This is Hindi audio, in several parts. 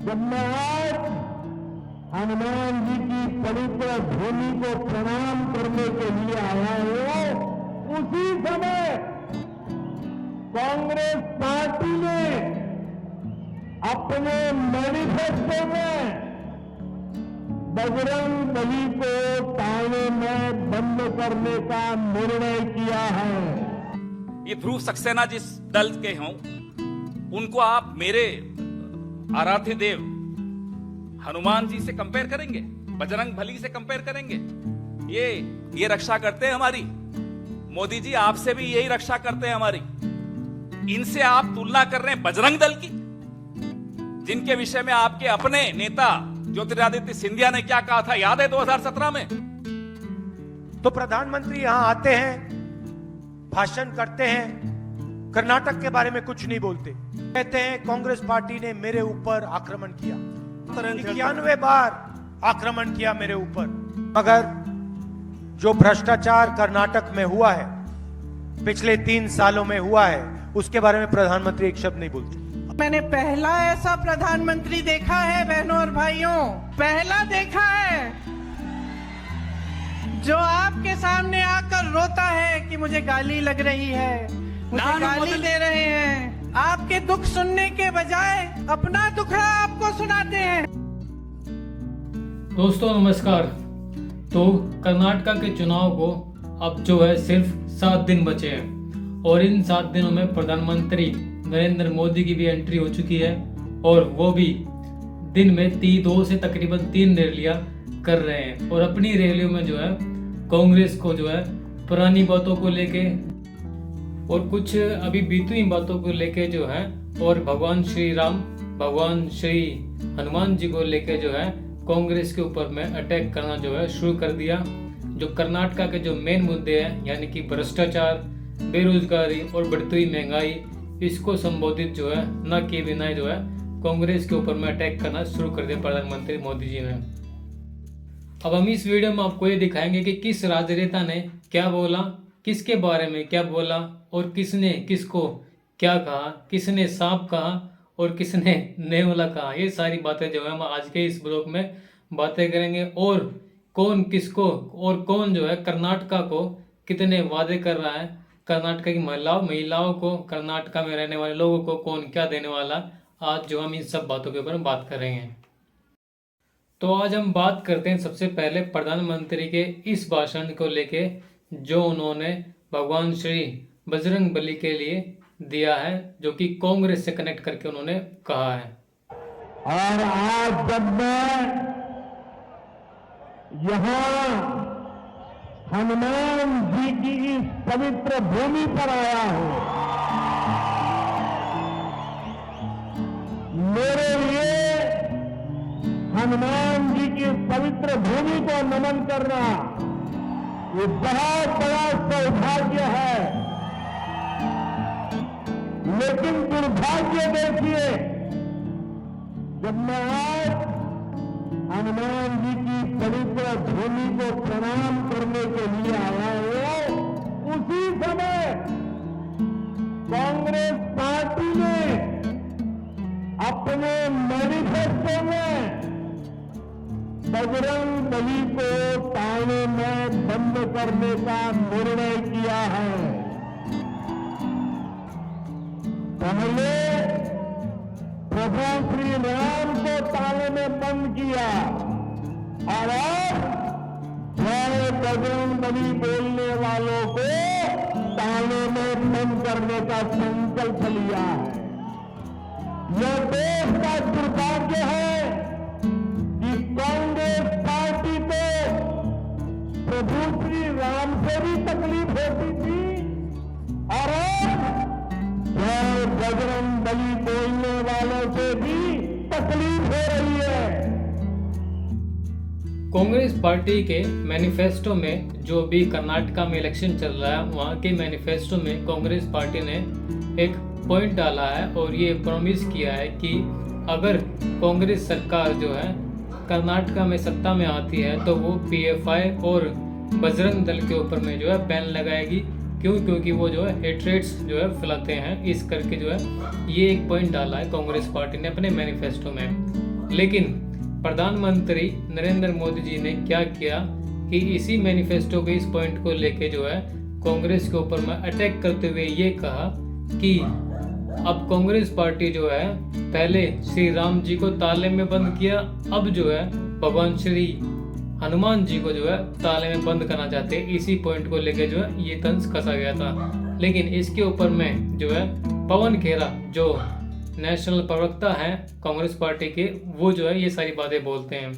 जब मैं आज हनुमान जी की पवित्र भूमि को प्रणाम करने के लिए आया हूं, उसी समय कांग्रेस पार्टी ने अपने मैनिफेस्टो में बजरंग बली को ताने में बंद करने का निर्णय किया है। ये ध्रुव सक्सेना जिस दल के हों, उनको आप मेरे आराध्य देव हनुमान जी से कंपेयर करेंगे, बजरंग बली से कंपेयर करेंगे? ये रक्षा करते हैं हमारी। मोदी जी आपसे भी यही रक्षा करते हैं हमारी। इनसे आप तुलना कर रहे हैं बजरंग दल की, जिनके विषय में आपके अपने नेता ज्योतिरादित्य सिंधिया ने क्या कहा था, याद है 2017 में? तो प्रधानमंत्री यहां आते हैं, भाषण करते हैं, कर्नाटक के बारे में कुछ नहीं बोलते, कहते हैं कांग्रेस पार्टी ने मेरे ऊपर आक्रमण किया, 91 बार आक्रमण किया मेरे ऊपर। मगर जो भ्रष्टाचार कर्नाटक में हुआ है, पिछले 3 सालों में हुआ है, उसके बारे में प्रधानमंत्री एक शब्द नहीं बोलते। मैंने पहला ऐसा प्रधानमंत्री देखा है बहनों और भाइयों, पहला देखा है जो आपके सामने आकर रोता है कि मुझे गाली लग रही है, मुझे गाली दे रहे हैं। आपके दुख सुनने के बजाय अपना दुखड़ा आपको सुनाते हैं। दोस्तों नमस्कार। तो कर्नाटक के चुनाव को अब जो है सिर्फ 7 दिन बचे हैं और इन 7 दिनों में प्रधानमंत्री नरेंद्र मोदी की भी एंट्री हो चुकी है और वो भी दिन में 2 से तकरीबन 3 रैलियां कर रहे हैं और अपनी रैलियों में जो है कांग्रेस को जो है पुरानी बातों को लेके और कुछ अभी बीती हुई बातों को लेके जो है और भगवान श्री राम, भगवान श्री हनुमान जी को लेके जो है कांग्रेस के ऊपर में अटैक करना जो है शुरू कर दिया। जो कर्नाटक के जो मेन मुद्दे हैं यानी कि भ्रष्टाचार, बेरोजगारी और बढ़ती हुई महंगाई, इसको संबोधित जो है न किए बिना जो है कांग्रेस के ऊपर में अटैक करना शुरू कर दिया प्रधानमंत्री मोदी जी ने। अब हम इस वीडियो में आपको ये दिखाएंगे कि किस राजनेता ने क्या बोला, किसके बारे में क्या बोला और किसने किसको क्या कहा, किसने सांप कहा और किसने नेवला कहा। ये सारी बातें जो है हम आज के इस ब्लॉग में बातें करेंगे और कौन किसको और कौन जो है कर्नाटक को कितने वादे कर रहा है, कर्नाटक की महिलाओं को, कर्नाटक में रहने वाले लोगों को कौन क्या देने वाला, आज जो हम इन सब बातों के ऊपर बात करेंगे। तो आज हम बात करते हैं सबसे पहले प्रधानमंत्री के इस भाषण को लेके जो उन्होंने भगवान श्री बजरंग बली के लिए दिया है, जो कि कांग्रेस से कनेक्ट करके उन्होंने कहा है। और आज जब मैं यहां हनुमान जी की इस पवित्र भूमि पर आया हूं, मेरे लिए हनुमान जी की इस पवित्र भूमि को नमन करना ये बहुत बड़ा सौभाग्य है। लेकिन दुर्भाग्य देखिए, जब मैं आज हनुमान जी की पवित्र भूमि को प्रणाम करने के लिए आया हूं, उसी समय कांग्रेस पार्टी ने अपने मैनिफेस्टो में बजरंग बली को ताने में बंद करने का निर्णय किया है। पहले प्रभु श्री राम को ताले में बंद किया और अब जय बजरंग बली बोलने वालों को ताले में बंद करने का संकल्प लिया है। यह देश का दुर्भाग्य है कि कांग्रेस पार्टी को प्रभु श्री राम से भी तकलीफ होती थी और जय बजरंग बली बोलने वालों से भी तकलीफ हो रही है। कांग्रेस पार्टी के मैनिफेस्टो में जो भी कर्नाटक में इलेक्शन चल रहा है, वहाँ के मैनिफेस्टो में कांग्रेस पार्टी ने एक पॉइंट डाला है और ये प्रॉमिस किया है कि अगर कांग्रेस सरकार जो है कर्नाटक में सत्ता में आती है तो वो पीएफआई और बजरंग दल के ऊपर में जो है बैन लगाएगी। क्योंकि वो जो है हेट्रेट्स जो है फैलाते हैं, इस करके जो है ये एक पॉइंट डाला है कांग्रेस पार्टी ने अपने मैनिफेस्टो में। लेकिन प्रधानमंत्री नरेंद्र मोदी जी ने क्या किया कि इसी मैनिफेस्टो के इस पॉइंट को लेके जो है कांग्रेस के ऊपर में अटैक करते हुए ये कहा कि अब कांग्रेस पार्टी जो है पहले श्री राम जी को ताले में बंद किया, अब जो है भगवान श्री हनुमान जी को जो है ताले में बंद करना चाहते हैं। इसी पॉइंट को लेके जो है ये तंज कसा गया था। लेकिन इसके ऊपर में जो है पवन खेरा जो नेशनल प्रवक्ता हैं कांग्रेस पार्टी के, वो जो है ये सारी बातें बोलते हैं।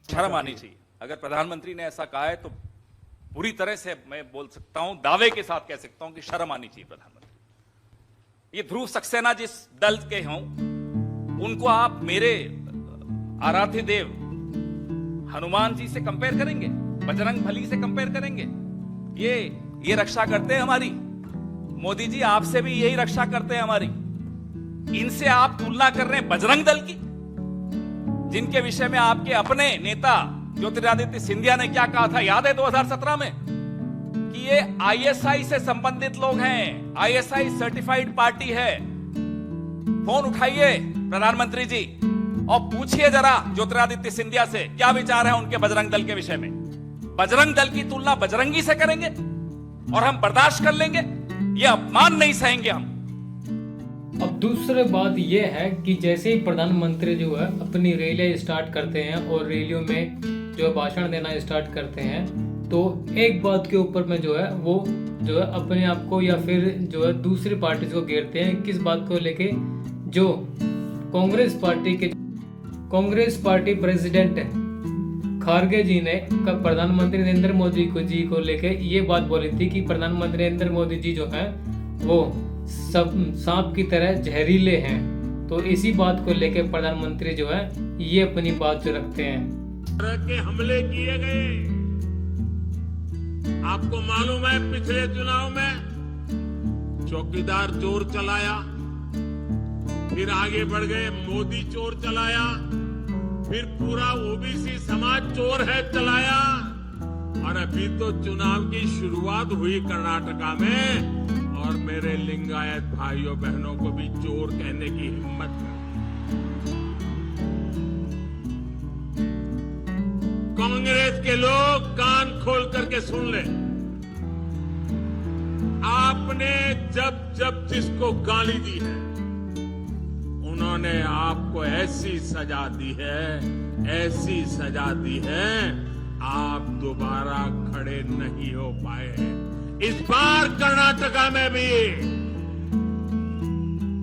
शर्म आनी चाहिए। अगर प्रधानमंत्री ने ऐसा कहा है तो पूरी तरह से मैं बोल सकता हूं, दावे के साथ कह सकता हूं कि शर्म आनी चाहिए प्रधानमंत्री। ये ध्रुव सक्सेना जिस दल के हों, उनको आप मेरे आराध्य देव हनुमान जी से कंपेयर करेंगे, बजरंग बली से कंपेयर करेंगे? ये रक्षा करते हैं हमारी। मोदी जी आपसे भी यही रक्षा करते हैं हमारी। इनसे आप तुलना कर रहे हैं बजरंग दल की, जिनके विषय में आपके अपने नेता ज्योतिरादित्य सिंधिया ने क्या कहा था, याद है 2017 में, कि ये आईएसआई से संबंधित लोग हैं, आईएसआई सर्टिफाइड पार्टी है। फोन उठाइए प्रधानमंत्री जी और पूछिए जरा ज्योतिरादित्य सिंधिया से क्या विचार है उनके बजरंग दल के विषय में। बजरंग दल की तुलना बजरंगी से करेंगे और हम बर्दाश्त कर लेंगे? ये अपमान नहीं सहेंगे हम। अब दूसरी बात यह है कि जैसे ही प्रधानमंत्री जो है अपनी रैलियां स्टार्ट करते हैं और रैलियों में जो भाषण देना स्टार्ट करते हैं, तो एक बात के ऊपर में जो है वो जो है अपने आप को या फिर जो है दूसरी पार्टी को घेरते हैं। किस बात को लेके? जो कांग्रेस पार्टी प्रेसिडेंट खारगे जी ने प्रधानमंत्री नरेंद्र मोदी जी को लेके ये बात बोली थी कि प्रधानमंत्री नरेंद्र मोदी जी जो हैं वो सब सांप की तरह जहरीले हैं। तो इसी बात को लेके प्रधानमंत्री जो है ये अपनी बात जो रखते हैं। के हमले किए गए, आपको मालूम है पिछले चुनाव में चौकीदार चोर चलाया, फिर आगे बढ़ गए मोदी चोर चलाया, फिर पूरा ओबीसी समाज चोर है चलाया, और अभी तो चुनाव की शुरुआत हुई कर्नाटका में, और मेरे लिंगायत भाइयों बहनों को भी चोर कहने की हिम्मत है। कांग्रेस के लोग कान खोल करके सुन ले, आपने जब जब जिसको गाली दी है उन्होंने आपको ऐसी सजा दी है, ऐसी सजा दी है, आप दोबारा खड़े नहीं हो पाए। इस बार कर्नाटका में भी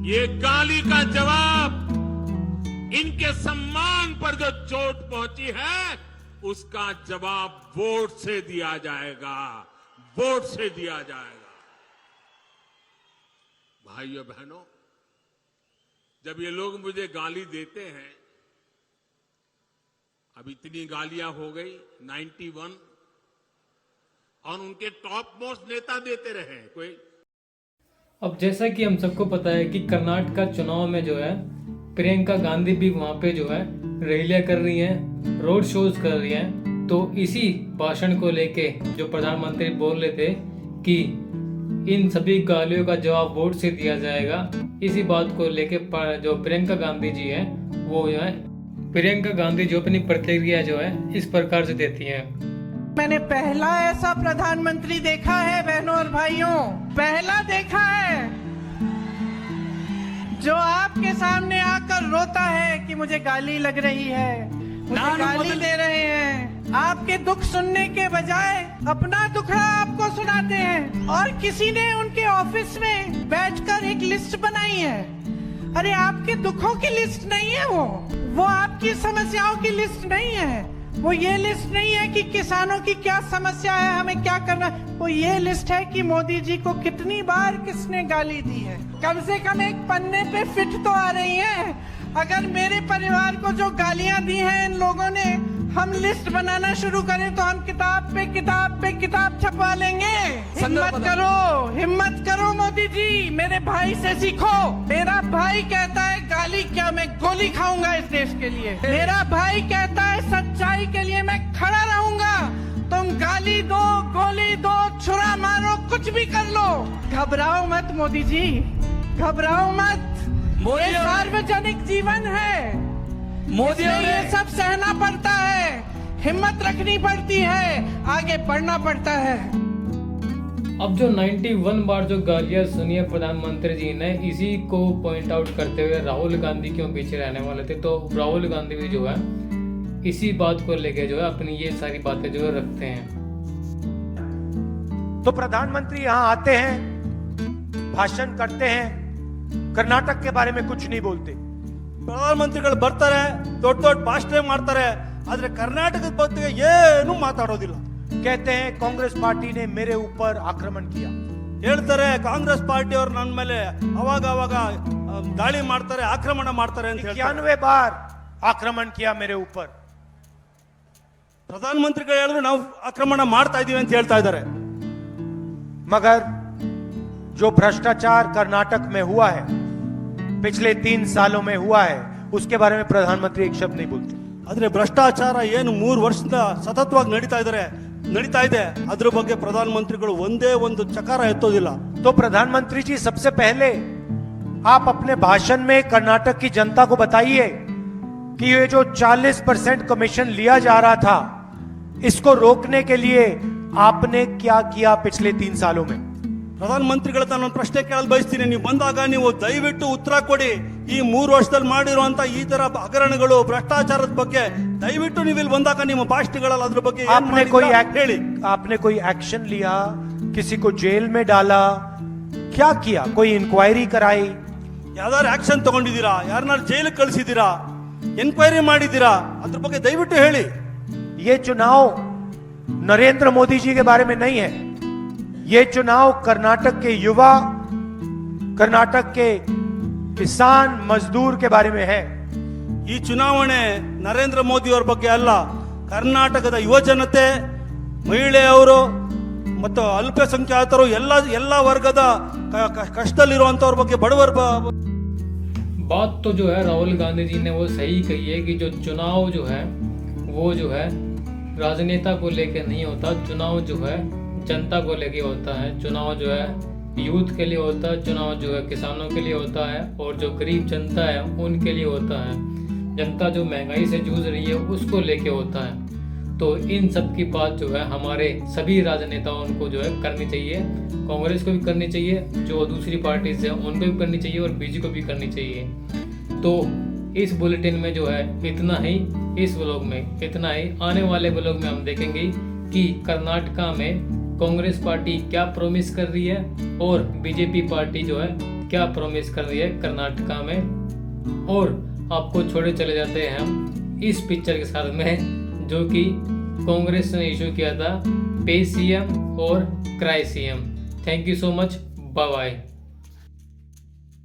ये गाली का जवाब, इनके सम्मान पर जो चोट पहुंची है उसका जवाब वोट से दिया जाएगा, वोट से दिया जाएगा। भाइयों बहनों, जब ये लोग मुझे गाली देते हैं, अब इतनी गालियां हो गई 91, और उनके टॉप मोस्ट नेता देते रहे कोई। अब जैसा कि हम सबको पता है कि कर्नाटका चुनाव में जो है प्रियंका गांधी भी वहां पे जो है रैलियां कर रही हैं, रोड शोज कर रही हैं। तो इसी भाषण को लेके जो प्रधानमंत्री बोल रहे थे कि इन सभी गालियों का जवाब वोट से दिया जाएगा, इसी बात को लेके जो प्रियंका गांधी जी हैं वो जो है प्रियंका गांधी जो अपनी प्रतिक्रिया जो है इस प्रकार से देती हैं। मैंने पहला ऐसा प्रधानमंत्री देखा है बहनों और भाइयों, पहला देखा है जो आपके सामने आकर रोता है कि मुझे गाली लग रही है, मुझे गाली दे रहे हैं। आपके दुख सुनने के बजाय अपना दुखड़ा आपको सुनाते हैं, और किसी ने उनके ऑफिस में बैठकर एक लिस्ट बनाई है। अरे आपके दुखों की लिस्ट नहीं है वो आपकी समस्याओं की लिस्ट नहीं है, वो ये लिस्ट नहीं है कि किसानों की क्या समस्या है, हमें क्या करना है। वो ये लिस्ट है कि मोदी जी को कितनी बार किसने गाली दी है। कम से कम एक पन्ने पे फिट तो आ रही है। अगर मेरे परिवार को जो गालियां दी हैं इन लोगों ने, हम लिस्ट बनाना शुरू करें तो हम किताब पे किताब छपवा लेंगे। हिम्मत करो मोदी जी, मेरे भाई से सीखो। मेरा भाई कहता है गाली क्या, मैं गोली खाऊंगा इस देश के लिए। मेरा भाई कहता है सच्चाई के लिए मैं खड़ा रहूंगा। तुम गाली दो, गोली दो, छुरा मारो, कुछ भी कर लो, घबराओ मत मोदी जी, घबराओ मत। ये सार्वजनिक जीवन है, मोदी इसलिए ये सब सहना पड़ता है, हिम्मत रखनी पड़ती है, आगे बढ़ना पड़ता है। अब जो 91 बार जो गालियां सुनी है प्रधानमंत्री जी ने, इसी को पॉइंट आउट करते हुए राहुल गांधी क्यों पीछे रहने वाले थे, तो राहुल गांधी भी जो है इसी बात को लेके जो है अपनी ये सारी बातें जो है रखते हैं। तो प्रधानमंत्री यहाँ आते हैं, भाषण करते हैं, कर्नाटक के बारे में कुछ नहीं बोलते। ಪ್ರಧಾನಮಂತ್ರಿಗಳು ಬರ್ತಾರೆ, ದೊಡ್ಡ ದೊಡ್ಡ ಭಾಷಣ ಮಾಡ್ತಾರೆ, ಆದ್ರೆ ಕರ್ನಾಟಕದ ಬಗ್ಗೆ ಏನು ಮಾತಾಡೋದಿಲ್ಲ। कहते हैं कांग्रेस पार्टी ने मेरे ऊपर आक्रमण किया। ಹೇಳ್ತಾರೆ ಕಾಂಗ್ರೆಸ್ ಪಾರ್ಟಿ ಅವರು ನನ್ನ ಮೇಲೆ ಅವಾಗ ಅವಾಗ ದಾಳಿ ಮಾಡ್ತಾರೆ, ಆಕ್ರಮಣ ಮಾಡ್ತಾರೆ ಅಂತ ಹೇಳ್ತಾರೆ। 91 बार आक्रमण किया मेरे ऊपर। ಪ್ರಧಾನಮಂತ್ರಿಗಳು ಹೇಳಿದ್ರು ನಾವು ಆಕ್ರಮಣ ಮಾಡ್ತಾ ಇದೀವಿ ಅಂತ ಹೇಳ್ತಾ ಇದ್ದಾರೆ। मगर जो भ्रष्टाचार कर्नाटक में हुआ है, पिछले 3 सालों में हुआ है, उसके बारे में प्रधानमंत्री एक शब्द नहीं बोलते। ಆದ್ರೆ ಭ್ರಷ್ಟಾಚಾರ ಏನು 3 ವರ್ಷದಿಂದ ಸತತವಾಗಿ ನಡೀತಾ ಇದೆ, ಅದ್ರ ಬಗ್ಗೆ ಪ್ರಧಾನಮಂತ್ರಿಗಳು ಒಂದೇ ಒಂದು ಚಕಾರ ಎತ್ತೋದಿಲ್ಲ। तो प्रधानमंत्री जी सबसे पहले आप अपने भाषण में कर्नाटक की जनता को बताइए कि ये जो 40% कमीशन लिया जा रहा था, इसको रोकने के लिए आपने क्या किया पिछले 3 सालों में। ಪ್ರಧಾನಮಂತ್ರಿಗಳ ನಾನು ಒಂದು ಪ್ರಶ್ನೆ ಕೇಳಲು ಬಯಸ್ತೀನಿ, ನೀವು ಬಂದಾಗ ನೀವು ದಯವಿಟ್ಟು ಉತ್ತರ ಕೊಡಿ। ಈ 3 ವರ್ಷದಲ್ಲಿ ಮಾಡಿರುವಂತ ಈ ತರ ಹಗರಣಗಳು, ಭ್ರಷ್ಟಾಚಾರದ ಬಗ್ಗೆ ದಯವಿಟ್ಟು ನೀವು ಇಲ್ಲಿ ಬಂದಾಗ ನಿಮ್ಮ ಭಾಷಣಗಳಲ್ಲಿ ಅದ್ರ ಬಗ್ಗೆ ಏನ್ आपने कोई ಮಾಡಿದ್ದೀರಾ ಹೇಳಿ। आपने कोई एक्शन लिया, किसी को जेल में डाला, क्या किया, कोई इंक्वायरी कराई? ಯಾವ್ದಾದ್ರು ಆಕ್ಷನ್ ತಗೊಂಡಿದ್ದೀರಾ, ಯಾರನ್ನಾರು ಜೈಲಿಗೆ ಕಳಿಸಿದ್ದೀರಾ, ಎನ್ಕ್ವೈರಿ ಮಾಡಿದ್ದೀರಾ, ಅದ್ರ ಬಗ್ಗೆ ದಯವಿಟ್ಟು ಹೇಳಿ। ये चुनाव नरेंद्र मोदी जी के बारे में नहीं है, ये चुनाव कर्नाटक के युवा, कर्नाटक के किसान मजदूर के बारे में है। ಈ ಚುನಾವಣೆ ನರೇಂದ್ರ ಮೋದಿ ಅವರ ಬಗ್ಗೆ ಅಲ್ಲ, ಕರ್ನಾಟಕದ ಯುವ ಜನತೆ, ಮಹಿಳೆಯರು ಮತ್ತು ಅಲ್ಪಸಂಖ್ಯಾತರು ಎಲ್ಲ ವರ್ಗದ ಕಷ್ಟದಲ್ಲಿರುವಂತವ್ರ ಬಗ್ಗೆ, ಬಡವರ बात तो जो है राहुल गांधी जी ने वो सही कही है कि जो चुनाव जो है वो जो है राजनेता को लेके नहीं होता, चुनाव जो है जनता को लेके होता है। चुनाव जो है यूथ के लिए होता है, चुनाव जो है किसानों के लिए होता है, और जो गरीब जनता है उनके लिए होता है। जनता जो महंगाई से जूझ रही है उसको लेके होता है। तो इन सब की बात जो है हमारे सभी राजनेताओं को जो है करनी चाहिए, कांग्रेस को भी करनी चाहिए, जो दूसरी पार्टी से उनको भी करनी चाहिए, और बीजेपी को भी करनी चाहिए। तो इस बुलेटिन में जो है इतना ही, इस व्लॉग में इतना ही। आने वाले व्लॉग में हम देखेंगे कि कर्नाटका में कांग्रेस पार्टी क्या प्रॉमिस कर रही है और बीजेपी पार्टी जो है क्या प्रॉमिस कर रही है कर्नाटका में। और आपको छोड़े चले जाते हैं हम इस पिक्चर के साथ में, जो कि कांग्रेस ने इशू किया था, पे सीएम और cry CM. Thank you so much, bye bye.